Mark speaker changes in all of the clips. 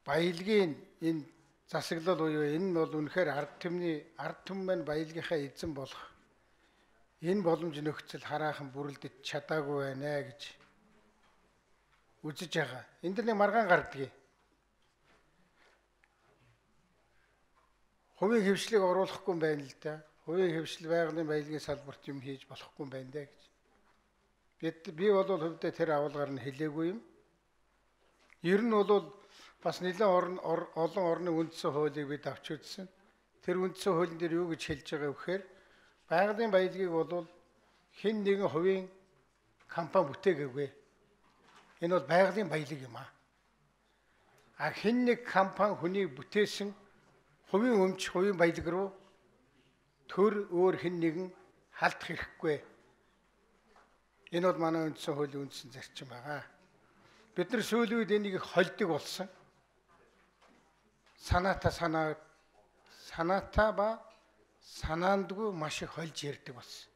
Speaker 1: баялагын энэ засаглал буюу энэ нь бол үнэхээр ард түмэн маань баялагынхаа эзэн болох энэ боломж нөхцөл хараахан бүрэлдэж чадаагүй байна гэж үзэж байгаа. Энд нэг маргаан гардгийг. Хувийн хэвшлийг оруулахгүй юм байна л да. Хувийн хэвшил байгалийн баялагын салбарт юм хийж болохгүй юм байна да гэж. Би бол хувьдаа тэр агуулгаар нь хэлээгүй юм. Ер нь бол бас нэлээд олон орны үндсэн хуулийг бид авч үзсэн. Тэр үндсэн хуулийн дээр юу гэж хэлж байгаа вэ гэхээр байгалийн баялагийг бол хэн нэгэн хувийн компани бүтээгээгүй. Энэ бол байгалийн баялаг юм аа. Хэн нэг компани хүний бүтээсэн хувийн өмч хувийн баялаг руу төр өөр хэн нэгэн халдах хэрэггүй. Энэ бол манай үндсэн хуулийн үндсэн зарчим байгаа. Бид нар сүүлийн үед энийг холдог болсон. Санаатаа ба санаандгүй маш их холж ярьдаг болсон.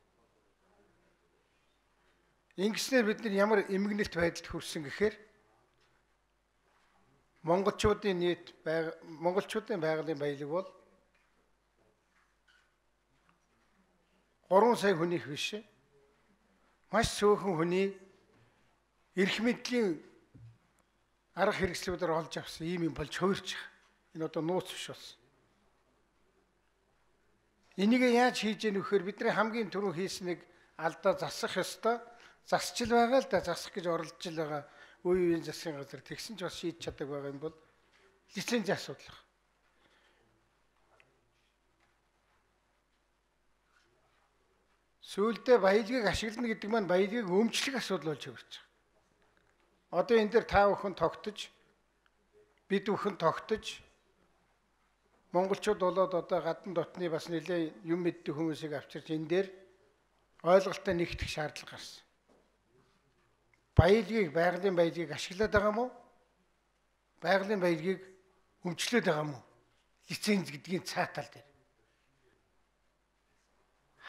Speaker 1: Ингэснээр бид нар ямар эмгэнэлт байдалд хүрсэн гэхээр монголчуудын байгалийн баялаг бол 3 сая хүнийх биш. Маш цөөхөн хүний эрх мэдлийн арга хэрэгслүүдээр олж авсан юм болж хувирч байгаа. Энэ одоо нууц биш болсон. Энийг яаж хийж яах вэ гэхээр бидний хамгийн түрүү хийсэн нэг алдаа засах ёстой. Засч л байгаа л да, засах гэж оролдож л байгаа. Үеийн засгийн газар тэгсэн ч бас шийдэж чаддаг байгаа юм бол лицензийн асуудал байна. Сүүлдээ баялагийг ашиглана гэдэг маань баялагийг өмчлөх асуудал болж хувирч байгаа. Одоо энэ дээр та бүхэн тогтож, бид бүхэн тогтож, монголчууд болоод одоо гадна дотны бас нэлээ юм мэддэг хүмүүсийг авчирч энэ дээр ойлголттой нэгтгэх шаардлага гарсан. Байгалийн баялагийг ашиглаад байгаа мó? Байгалийн баялагийг өмчлөөд байгаа мó? Лиценз гэдгийн цаатал дээр.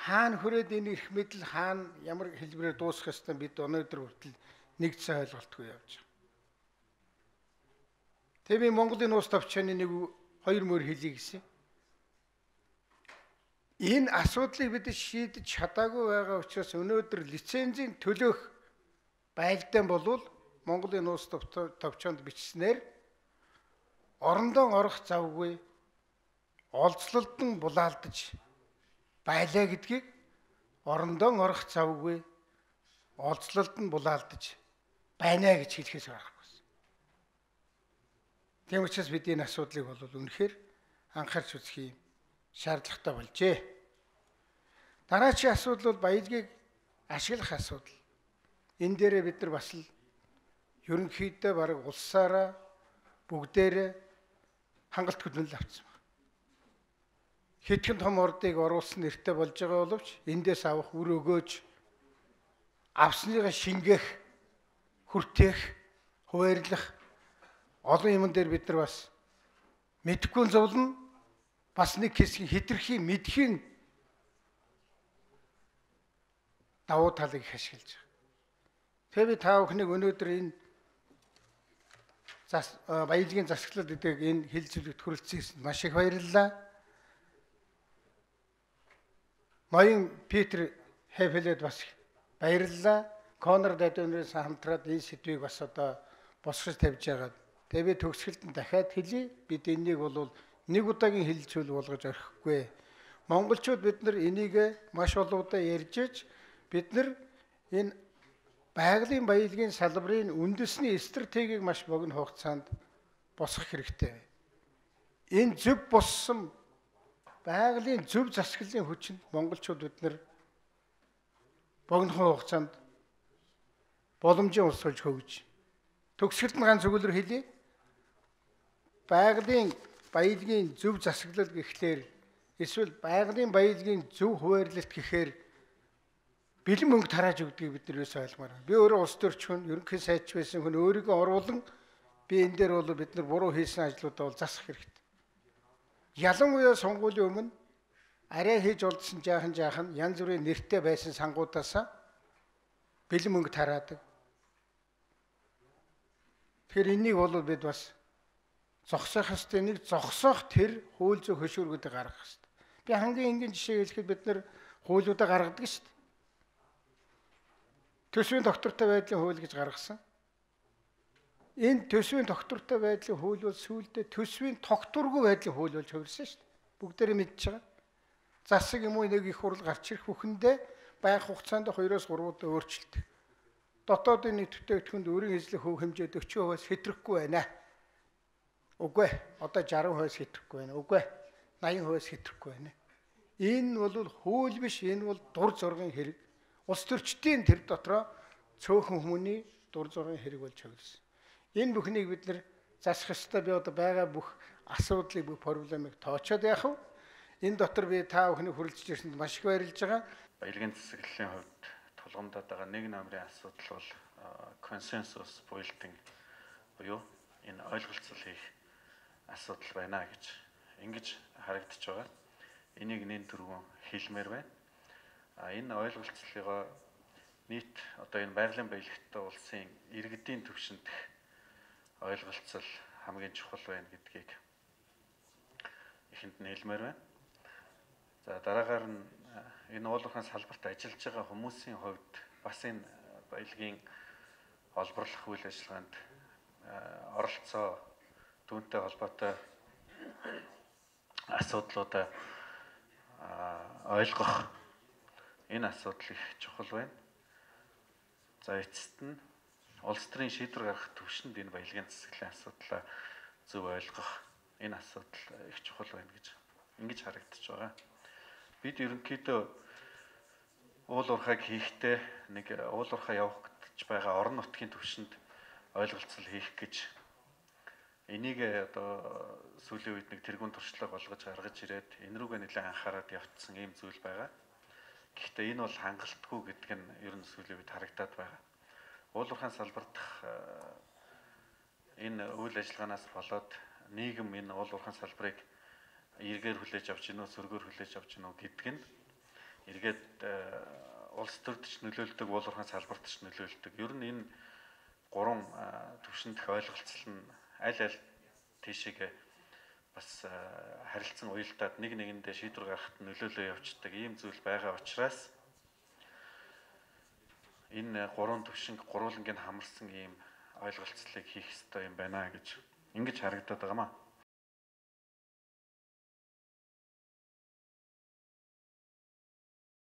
Speaker 1: Хаана хүрээд энэ эрх мэдэл хаана ямар хэлбэрээр дуусах ёстой бид өнөөдөр хүртэл нэгдсэн ойлголтгүй явж байгаа. Тэгээ би Монголын уус товчооны нэг 2 мөр хэлье гэсэн. Энэ асуудлыг бид шийдэж чадаагүй байгаа учраас өнөөдөр лицензийн төлөөх байлдаан болвол Монголын уус товчоонд бичснээр орондоо орох завгүй олзлолтон булаалдаж байлаа гэдгийг орондоо орох завгүй олзлолтон булаалдаж байна гэж хэлэхээс гарахгүй. Тийм учраас бид энэ асуудлыг бол үнэхээр анхаарч үзэх юм шаардлагатай болжээ. Дараагийн асуудал бол баялагийг ашиглах асуудал. Энэ дээрээ бид нар бас л ерөнхийдөө бараг улсаараа бүгдээрээ хангалт хөдлөл авсан байна. Хэдхэн том ордыг оруулсан нэртэй болж байгаа боловч эндээс авах үр өгөөж авсныгаа шингээх, хүртээх, хуваарлах олон юм дээр бид нар бас мэдэхгүй зовлон бас нэг хэсгийн хитрхи мэдхийн давуу талыг ашиглаж байгаа. Тэгээ би та бүхнийг өнөөдөр энэ баялагын засаглал гэдэг энэ хил зүйлэгт хүрэлцсэн маш их баярлалаа. Ноён Питер Хефелед бас баярлалаа. Конрад Аденерээс хамтраад энэ сэдвийг бас одоо босгож тавьж байгаа. Тэгээ би төгсгөлд нь дахиад хэлье. Бид энийг бол нэг удаагийн хил зүйл болгож орхихгүй. Монголчууд бид нар энийг маш олон удаа ярьж иж бид нар энэ байгалийн баялагын салбарын үндэсний стратегийг маш богино хугацаанд босгох хэрэгтэй. Энэ зөв боссон байгалийн зөв засаглалын хүчинд монголчууд бид нар богино хугацаанд боломжийн улс болж хөгж. Төгсгөлд нь ганц өгүүлбэр хэлье. Байгалийн баялагын зөв засаглал гэхлээр эсвэл байгалийн баялагын зөв хуваарлалт гэхээр бэлэн мөнгө тарааж өгдгийг бид нар юус ойлгомоор. Би өөрөө улс төрч хүн, ерөнхий сайдч байсан хүн өөрийгөө оруулан би энэ дээр бол бид нар буруу хийсэн ажлуудаа бол засах хэрэгтэй. Ялангуяа сонгуулийн өмнө арай хийж олдсон жаахан янз бүрийн нэртэй байсан сангуудаасаа бэлэн мөнгө тараадаг. Тэгэхээр энийг бол бид бас зогсоох хэвчтэй нэг зогсоох тэр хууль зүйн хөшүүргүүдийг гаргах хэрэгтэй. Би хамгийн энгийн жишээ хэлэхэд бид нэр хуулиудаа гаргадаг шүү дээ. Төсвийн доктортой байдлын хууль гэж гаргасан. Энэ төсвийн доктортой байдлын хууль бол сүүлдээ төсвийн тогтворгүй байдлын хууль болж хувирсан шүү дээ. Бүгдээрээ мэдж байгаа. Засаг юм уу нэг их хурл гарч ирэх бүхэндээ байх хугацаанд 2-3 удаа өөрчлөлт. Дотоодын нийт бүтээгдэхүүнд өрийн эзлэх хөв хэмжээ 40% хэтрэхгүй байна. Үгүй ээ. Одоо 60% хэтрэхгүй байна. Үгүй ээ. 80% хэтрэхгүй байна. Энэ бол хууль биш, энэ бол дур зоргын хэрэг. Улс төрчдийн тэр дотроо цөөхөн хүмүүний дур зоргын хэрэг болж хувирсан. Энэ бүхнийг бид нэр засах ёстой. Би одоо байгаа бүх асуудлыг, бүх проблемыг тоочоод яах вэ? Энэ дотор би та бүхний хүрэлцэж ирсэнд маш их баярлж байгаа.
Speaker 2: Баялагын засаглалын хувьд тулгамдаад байгаа нэг намрын асуудал бол консенсус буйлтын буюу энэ ойлголцол хийх асуудал байна гэж ингэж харагдаж байгаа. Энийг нэн түргэн хэлмээр байна. Энэ ойлголцлыгоо нийт одоо энэ байгалийн баялагтай улсын иргэдийн төвшөндөх ойлголцол хамгийн чухал байна гэдгийг эхэнд нь хэлмээр байна. За дараагаар нь энэ уул уурхайн салбарт ажиллаж байгаа хүмүүсийн хувьд бас энэ баялагын олборлох үйл ажиллагаанд оролцоо түүнтэй холбоотой асуудлуудаа ойлгох энэ асуудал их чухал байна. За эцэст нь улс төрийн шийдвэр гаргах төвшөнд энэ баялагын засаглалын асуудлаа зөв ойлгох энэ асуудал их чухал байна гэж ингэж харагдаж байгаа. Бид ерөнхийдөө уул уурхайг хийхдээ нэг уул уурхай явах гэж байгаа орон нутгийн төвшөнд ойлголцол хийх гэж энийг одоо сүүлийн үед нэг тэргуун туршлага болгож гаргаж ирээд энэ рүүгээ нэлээд анхаарал явуулсан ийм зүйл байгаа. Гэхдээ энэ бол хангалтгүй гэдг нь ер нь сүүлийн үед харагдаад байгаа. Уул уурхайн салбарт энэ үйл ажиллагаанаас болоод нийгэм энэ уул уурхайн салбарыг эргээр хүлээж авч гинөө, сөргөөр хүлээж авч гинөө гэдг нь эргээд улс төрд ч нөлөөлдөг, уул уурхайн салбарт ч нөлөөлдөг. Ер нь энэ гурван төвшөндөх ойлголцол нь аль аль тийшээгээ бас харилцан уялдаад нэг нэгэндээ шийдвэр гаргахад нөлөөлөө явцдаг ийм зүйл байгаа учраас энэ гурван төвшинг гурвуулангийн хамарсан ийм ойлголцлыг хийх ёстой юм байна гэж ингэж харагдаад байгаамаа.